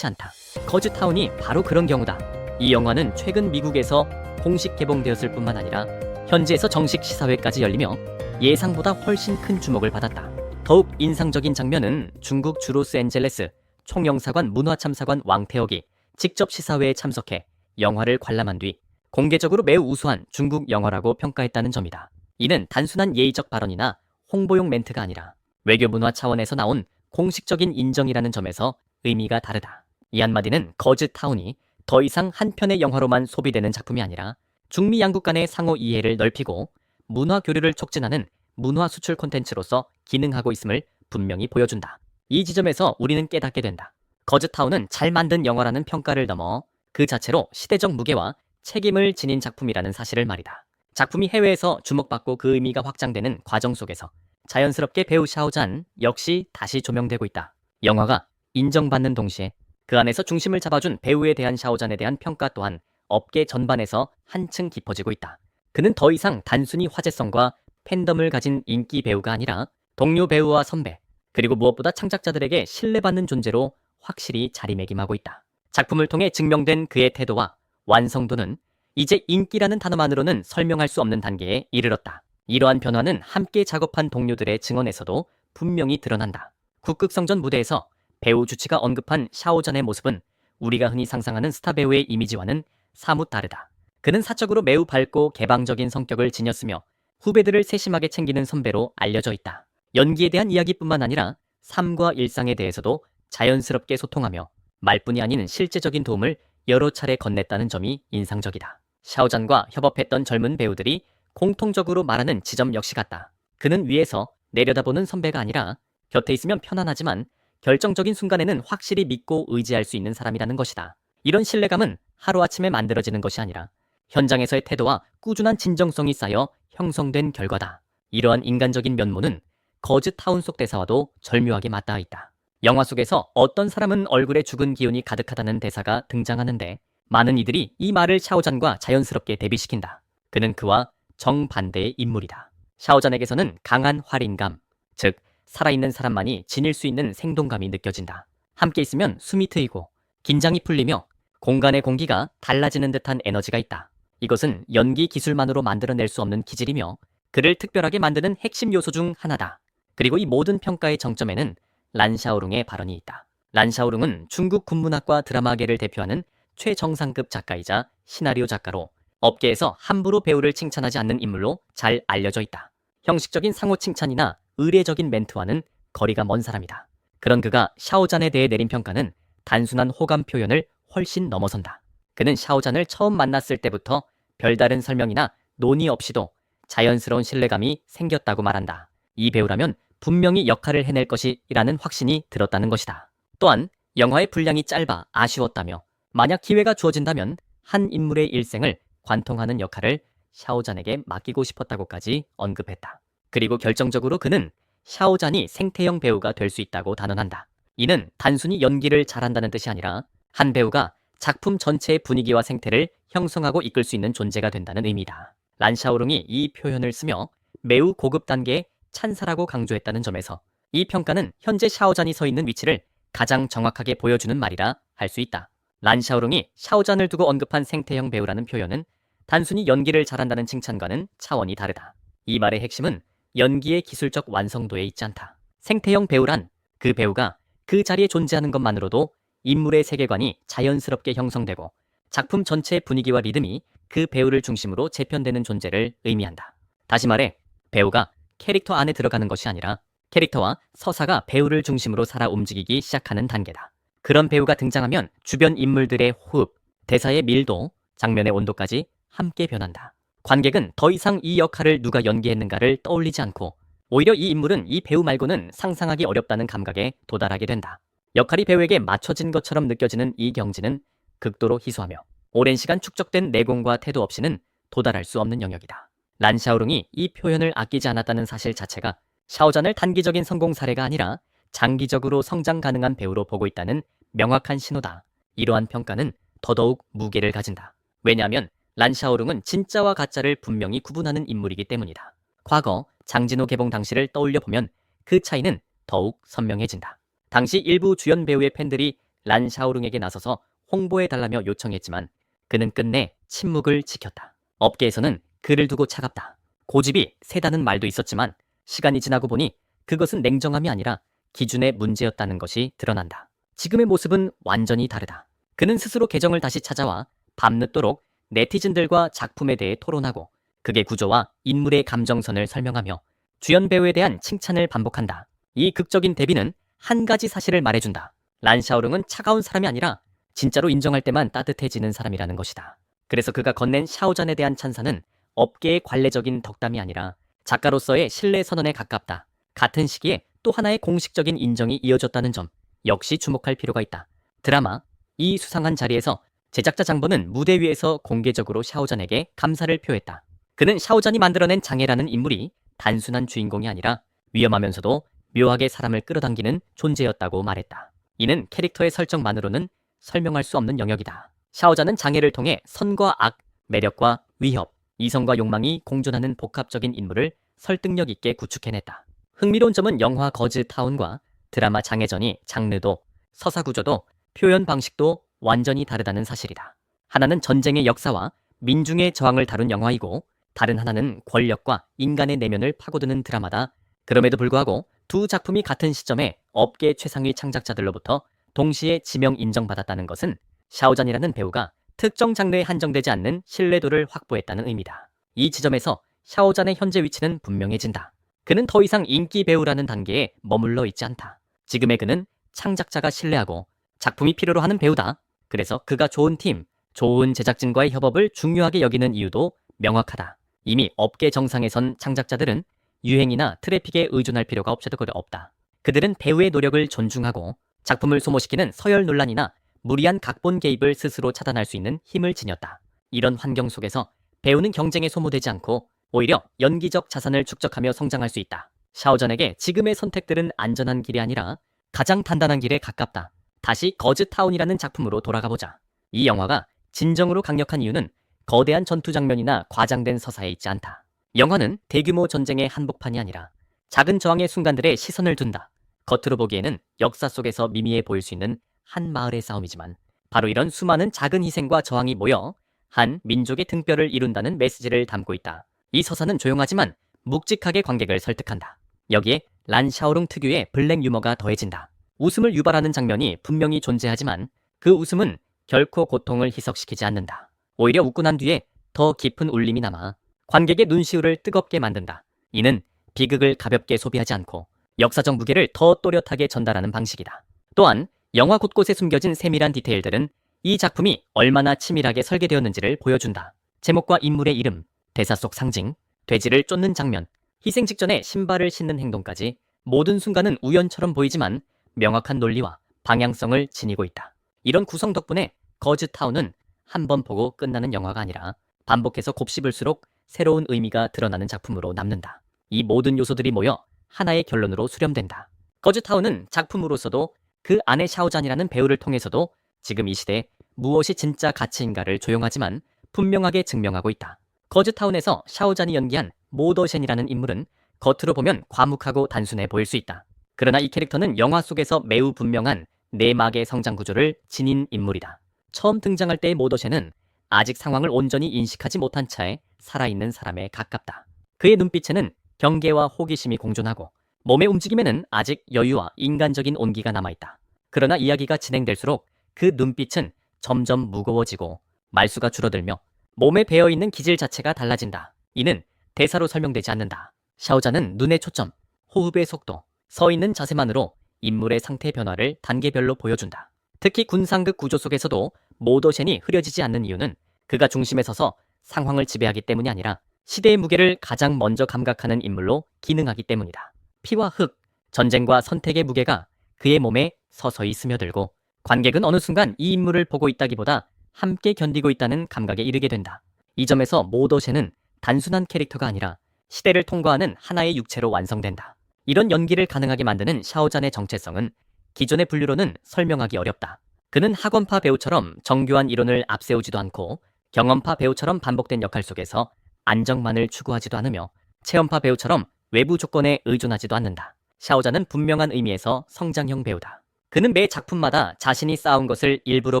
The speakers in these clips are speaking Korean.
흔치 않다. 거즈타운이 바로 그런 경우다. 이 영화는 최근 미국에서 공식 개봉되었을 뿐만 아니라 현지에서 정식 시사회까지 열리며 예상보다 훨씬 큰 주목을 받았다. 더욱 인상적인 장면은 중국 주 로스앤젤레스 총영사관 문화참사관 왕태옥이 직접 시사회에 참석해 영화를 관람한 뒤 공개적으로 매우 우수한 중국 영화라고 평가했다는 점이다. 이는 단순한 예의적 발언이나 홍보용 멘트가 아니라 외교 문화 차원에서 나온 공식적인 인정이라는 점에서 의미가 다르다. 이 한마디는 거즈타운이 더 이상 한 편의 영화로만 소비되는 작품이 아니라 중미 양국 간의 상호 이해를 넓히고 문화 교류를 촉진하는 문화 수출 콘텐츠로서 기능하고 있음을 분명히 보여준다. 이 지점에서 우리는 깨닫게 된다. 거즈타운은 잘 만든 영화라는 평가를 넘어 그 자체로 시대적 무게와 책임을 지닌 작품이라는 사실을 말이다. 작품이 해외에서 주목받고 그 의미가 확장되는 과정 속에서 자연스럽게 배우 샤오잔 역시 다시 조명되고 있다. 영화가 인정받는 동시에 그 안에서 중심을 잡아준 배우에 대한 샤오잔에 대한 평가 또한 업계 전반에서 한층 깊어지고 있다. 그는 더 이상 단순히 화제성과 팬덤을 가진 인기 배우가 아니라 동료 배우와 선배, 그리고 무엇보다 창작자들에게 신뢰받는 존재로 확실히 자리매김하고 있다. 작품을 통해 증명된 그의 태도와 완성도는 이제 인기라는 단어만으로는 설명할 수 없는 단계에 이르렀다. 이러한 변화는 함께 작업한 동료들의 증언에서도 분명히 드러난다. 국극성전 무대에서 배우 주치가 언급한 샤오잔의 모습은 우리가 흔히 상상하는 스타 배우의 이미지와는 사뭇 다르다. 그는 사적으로 매우 밝고 개방적인 성격을 지녔으며 후배들을 세심하게 챙기는 선배로 알려져 있다. 연기에 대한 이야기뿐만 아니라 삶과 일상에 대해서도 자연스럽게 소통하며 말뿐이 아닌 실제적인 도움을 여러 차례 건넸다는 점이 인상적이다. 샤오잔과 협업했던 젊은 배우들이 공통적으로 말하는 지점 역시 같다. 그는 위에서 내려다보는 선배가 아니라 곁에 있으면 편안하지만 결정적인 순간에는 확실히 믿고 의지할 수 있는 사람이라는 것이다. 이런 신뢰감은 하루아침에 만들어지는 것이 아니라 현장에서의 태도와 꾸준한 진정성이 쌓여 형성된 결과다. 이러한 인간적인 면모는 거즈타운 속 대사와도 절묘하게 맞닿아 있다. 영화 속에서 어떤 사람은 얼굴에 죽은 기운이 가득하다는 대사가 등장하는데 많은 이들이 이 말을 샤오잔과 자연스럽게 대비시킨다. 그는 그와 정반대의 인물이다. 샤오잔에게서는 강한 활인감, 즉 살아있는 사람만이 지닐 수 있는 생동감이 느껴진다. 함께 있으면 숨이 트이고 긴장이 풀리며 공간의 공기가 달라지는 듯한 에너지가 있다. 이것은 연기 기술만으로 만들어낼 수 없는 기질이며 그를 특별하게 만드는 핵심 요소 중 하나다. 그리고 이 모든 평가의 정점에는 란샤오룽의 발언이 있다. 란샤오룽은 중국 군문학과 드라마계를 대표하는 최정상급 작가이자 시나리오 작가로 업계에서 함부로 배우를 칭찬하지 않는 인물로 잘 알려져 있다. 형식적인 상호 칭찬이나 의례적인 멘트와는 거리가 먼 사람이다. 그런 그가 샤오잔에 대해 내린 평가는 단순한 호감 표현을 훨씬 넘어선다. 그는 샤오잔을 처음 만났을 때부터 별다른 설명이나 논의 없이도 자연스러운 신뢰감이 생겼다고 말한다. 이 배우라면 분명히 역할을 해낼 것이라는 확신이 들었다는 것이다. 또한 영화의 분량이 짧아 아쉬웠다며 만약 기회가 주어진다면 한 인물의 일생을 관통하는 역할을 샤오잔에게 맡기고 싶었다고까지 언급했다. 그리고 결정적으로 그는 샤오잔이 생태형 배우가 될 수 있다고 단언한다. 이는 단순히 연기를 잘한다는 뜻이 아니라 한 배우가 작품 전체의 분위기와 생태를 형성하고 이끌 수 있는 존재가 된다는 의미다. 란샤오룽이 이 표현을 쓰며 매우 고급 단계의 찬사라고 강조했다는 점에서 이 평가는 현재 샤오잔이 서 있는 위치를 가장 정확하게 보여주는 말이라 할 수 있다. 란샤오룽이 샤오잔을 두고 언급한 생태형 배우라는 표현은 단순히 연기를 잘한다는 칭찬과는 차원이 다르다. 이 말의 핵심은 연기의 기술적 완성도에 있지 않다. 생태형 배우란 그 배우가 그 자리에 존재하는 것만으로도 인물의 세계관이 자연스럽게 형성되고 작품 전체의 분위기와 리듬이 그 배우를 중심으로 재편되는 존재를 의미한다. 다시 말해 배우가 캐릭터 안에 들어가는 것이 아니라 캐릭터와 서사가 배우를 중심으로 살아 움직이기 시작하는 단계다. 그런 배우가 등장하면 주변 인물들의 호흡, 대사의 밀도, 장면의 온도까지 함께 변한다. 관객은 더 이상 이 역할을 누가 연기했는가를 떠올리지 않고 오히려 이 인물은 이 배우 말고는 상상하기 어렵다는 감각에 도달하게 된다. 역할이 배우에게 맞춰진 것처럼 느껴지는 이 경지는 극도로 희소하며 오랜 시간 축적된 내공과 태도 없이는 도달할 수 없는 영역이다. 란샤오룽이 이 표현을 아끼지 않았다는 사실 자체가 샤오잔을 단기적인 성공 사례가 아니라 장기적으로 성장 가능한 배우로 보고 있다는 명확한 신호다. 이러한 평가는 더더욱 무게를 가진다. 왜냐하면 란샤오룽은 진짜와 가짜를 분명히 구분하는 인물이기 때문이다. 과거 장진호 개봉 당시를 떠올려 보면 그 차이는 더욱 선명해진다. 당시 일부 주연 배우의 팬들이 란 샤오룽에게 나서서 홍보해달라며 요청했지만 그는 끝내 침묵을 지켰다. 업계에서는 그를 두고 차갑다, 고집이 세다는 말도 있었지만 시간이 지나고 보니 그것은 냉정함이 아니라 기준의 문제였다는 것이 드러난다. 지금의 모습은 완전히 다르다. 그는 스스로 계정을 다시 찾아와 밤늦도록 네티즌들과 작품에 대해 토론하고 극의 구조와 인물의 감정선을 설명하며 주연 배우에 대한 칭찬을 반복한다. 이 극적인 대비는 한 가지 사실을 말해준다. 란 샤오룽은 차가운 사람이 아니라 진짜로 인정할 때만 따뜻해지는 사람이라는 것이다. 그래서 그가 건넨 샤오잔에 대한 찬사는 업계의 관례적인 덕담이 아니라 작가로서의 신뢰 선언에 가깝다. 같은 시기에 또 하나의 공식적인 인정이 이어졌다는 점 역시 주목할 필요가 있다. 드라마 이 수상한 자리에서 제작자 장본은 무대 위에서 공개적으로 샤오잔에게 감사를 표했다. 그는 샤오잔이 만들어낸 장애라는 인물이 단순한 주인공이 아니라 위험하면서도 묘하게 사람을 끌어당기는 존재였다고 말했다. 이는 캐릭터의 설정만으로는 설명할 수 없는 영역이다. 샤오잔은 장애를 통해 선과 악, 매력과 위협, 이성과 욕망이 공존하는 복합적인 인물을 설득력 있게 구축해냈다. 흥미로운 점은 영화 거즈타운과 드라마 장애전이 장르도, 서사 구조도, 표현 방식도 완전히 다르다는 사실이다. 하나는 전쟁의 역사와 민중의 저항을 다룬 영화이고 다른 하나는 권력과 인간의 내면을 파고드는 드라마다. 그럼에도 불구하고 두 작품이 같은 시점에 업계 최상위 창작자들로부터 동시에 지명 인정받았다는 것은 샤오잔이라는 배우가 특정 장르에 한정되지 않는 신뢰도를 확보했다는 의미다. 이 지점에서 샤오잔의 현재 위치는 분명해진다. 그는 더 이상 인기 배우라는 단계에 머물러 있지 않다. 지금의 그는 창작자가 신뢰하고 작품이 필요로 하는 배우다. 그래서 그가 좋은 팀, 좋은 제작진과의 협업을 중요하게 여기는 이유도 명확하다. 이미 업계 정상에 선 창작자들은 유행이나 트래픽에 의존할 필요가 없다. 그들은 배우의 노력을 존중하고 작품을 소모시키는 서열 논란이나 무리한 각본 개입을 스스로 차단할 수 있는 힘을 지녔다. 이런 환경 속에서 배우는 경쟁에 소모되지 않고 오히려 연기적 자산을 축적하며 성장할 수 있다. 샤오전에게 지금의 선택들은 안전한 길이 아니라 가장 단단한 길에 가깝다. 다시 거즈타운이라는 작품으로 돌아가보자. 이 영화가 진정으로 강력한 이유는 거대한 전투 장면이나 과장된 서사에 있지 않다. 영화는 대규모 전쟁의 한복판이 아니라 작은 저항의 순간들에 시선을 둔다. 겉으로 보기에는 역사 속에서 미미해 보일 수 있는 한 마을의 싸움이지만 바로 이런 수많은 작은 희생과 저항이 모여 한 민족의 등뼈를 이룬다는 메시지를 담고 있다. 이 서사는 조용하지만 묵직하게 관객을 설득한다. 여기에 란 샤오룽 특유의 블랙 유머가 더해진다. 웃음을 유발하는 장면이 분명히 존재하지만 그 웃음은 결코 고통을 희석시키지 않는다. 오히려 웃고 난 뒤에 더 깊은 울림이 남아 관객의 눈시울을 뜨겁게 만든다. 이는 비극을 가볍게 소비하지 않고 역사적 무게를 더 또렷하게 전달하는 방식이다. 또한 영화 곳곳에 숨겨진 세밀한 디테일들은 이 작품이 얼마나 치밀하게 설계되었는지를 보여준다. 제목과 인물의 이름, 대사 속 상징, 돼지를 쫓는 장면, 희생 직전에 신발을 신는 행동까지 모든 순간은 우연처럼 보이지만 명확한 논리와 방향성을 지니고 있다. 이런 구성 덕분에 거즈타운은 한 번 보고 끝나는 영화가 아니라 반복해서 곱씹을수록 새로운 의미가 드러나는 작품으로 남는다. 이 모든 요소들이 모여 하나의 결론으로 수렴된다. 거즈타운은 작품으로서도 그 안에 샤오잔이라는 배우를 통해서도 지금 이 시대에 무엇이 진짜 가치인가를 조용하지만 분명하게 증명하고 있다. 거즈타운에서 샤오잔이 연기한 모더셴이라는 인물은 겉으로 보면 과묵하고 단순해 보일 수 있다. 그러나 이 캐릭터는 영화 속에서 매우 분명한 내막의 성장 구조를 지닌 인물이다. 처음 등장할 때의 모더셴은 아직 상황을 온전히 인식하지 못한 차에 살아있는 사람에 가깝다. 그의 눈빛에는 경계와 호기심이 공존하고 몸의 움직임에는 아직 여유와 인간적인 온기가 남아있다. 그러나 이야기가 진행될수록 그 눈빛은 점점 무거워지고 말수가 줄어들며 몸에 배어있는 기질 자체가 달라진다. 이는 대사로 설명되지 않는다. 샤오잔은 눈의 초점, 호흡의 속도, 서 있는 자세만으로 인물의 상태 변화를 단계별로 보여준다. 특히 군상극 구조 속에서도 모더셴이 흐려지지 않는 이유는 그가 중심에 서서 상황을 지배하기 때문이 아니라 시대의 무게를 가장 먼저 감각하는 인물로 기능하기 때문이다. 피와 흙, 전쟁과 선택의 무게가 그의 몸에 서서히 스며들고 관객은 어느 순간 이 인물을 보고 있다기보다 함께 견디고 있다는 감각에 이르게 된다. 이 점에서 모더셴은 단순한 캐릭터가 아니라 시대를 통과하는 하나의 육체로 완성된다. 이런 연기를 가능하게 만드는 샤오잔의 정체성은 기존의 분류로는 설명하기 어렵다. 그는 학원파 배우처럼 정교한 이론을 앞세우지도 않고 경험파 배우처럼 반복된 역할 속에서 안정만을 추구하지도 않으며 체험파 배우처럼 외부 조건에 의존하지도 않는다. 샤오잔은 분명한 의미에서 성장형 배우다. 그는 매 작품마다 자신이 쌓은 것을 일부러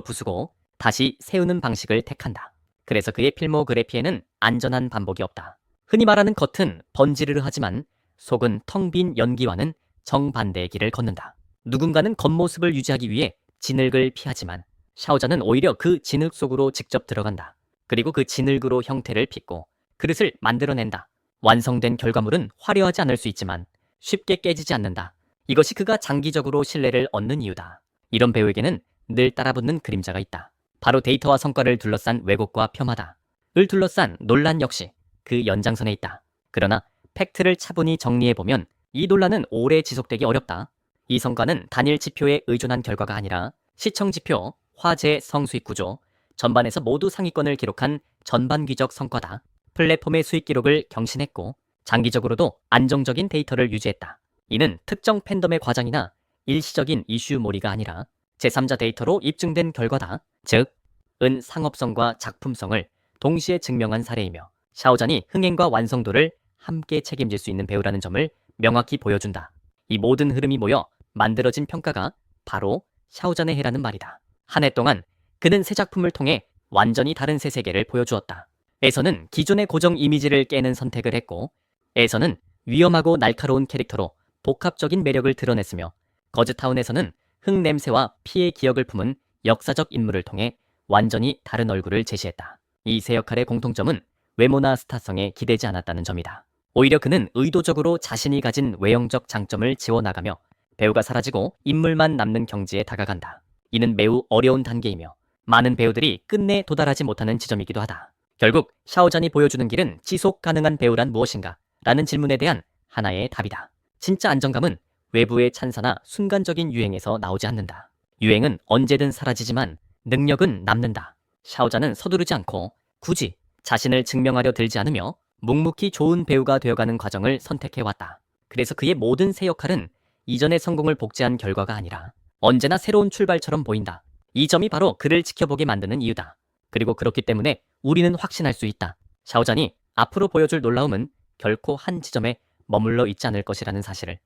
부수고 다시 세우는 방식을 택한다. 그래서 그의 필모그래피에는 안전한 반복이 없다. 흔히 말하는 겉은 번지르르하지만 속은 텅 빈 연기와는 정반대의 길을 걷는다. 누군가는 겉모습을 유지하기 위해 진흙을 피하지만 샤오자는 오히려 그 진흙 속으로 직접 들어간다. 그리고 그 진흙으로 형태를 빚고 그릇을 만들어낸다. 완성된 결과물은 화려하지 않을 수 있지만 쉽게 깨지지 않는다. 이것이 그가 장기적으로 신뢰를 얻는 이유다. 이런 배우에게는 늘 따라붙는 그림자가 있다. 바로 데이터와 성과를 둘러싼 왜곡과 폄하다. 을 둘러싼 논란 역시 그 연장선에 있다. 그러나 팩트를 차분히 정리해보면 이 논란은 오래 지속되기 어렵다. 이 성과는 단일 지표에 의존한 결과가 아니라 시청 지표, 화제, 성수익 구조, 전반에서 모두 상위권을 기록한 전반기적 성과다. 플랫폼의 수익 기록을 경신했고 장기적으로도 안정적인 데이터를 유지했다. 이는 특정 팬덤의 과장이나 일시적인 이슈몰이가 아니라 제3자 데이터로 입증된 결과다. 즉, 은 상업성과 작품성을 동시에 증명한 사례이며 샤오잔이 흥행과 완성도를 함께 책임질 수 있는 배우라는 점을 명확히 보여준다. 이 모든 흐름이 모여 만들어진 평가가 바로 샤오잔의 해라는 말이다. 한 해 동안 그는 새 작품을 통해 완전히 다른 새 세계를 보여주었다. 에서는 기존의 고정 이미지를 깨는 선택을 했고 에서는 위험하고 날카로운 캐릭터로 복합적인 매력을 드러냈으며 거즈타운에서는 흙냄새와 피의 기억을 품은 역사적 인물을 통해 완전히 다른 얼굴을 제시했다. 이 세 역할의 공통점은 외모나 스타성에 기대지 않았다는 점이다. 오히려 그는 의도적으로 자신이 가진 외형적 장점을 지워나가며 배우가 사라지고 인물만 남는 경지에 다가간다. 이는 매우 어려운 단계이며 많은 배우들이 끝내 도달하지 못하는 지점이기도 하다. 결국 샤오잔이 보여주는 길은 지속 가능한 배우란 무엇인가? 라는 질문에 대한 하나의 답이다. 진짜 안정감은 외부의 찬사나 순간적인 유행에서 나오지 않는다. 유행은 언제든 사라지지만 능력은 남는다. 샤오잔은 서두르지 않고 굳이 자신을 증명하려 들지 않으며 묵묵히 좋은 배우가 되어가는 과정을 선택해왔다. 그래서 그의 모든 새 역할은 이전의 성공을 복제한 결과가 아니라 언제나 새로운 출발처럼 보인다. 이 점이 바로 그를 지켜보게 만드는 이유다. 그리고 그렇기 때문에 우리는 확신할 수 있다. 샤오잔이 앞으로 보여줄 놀라움은 결코 한 지점에 머물러 있지 않을 것이라는 사실을.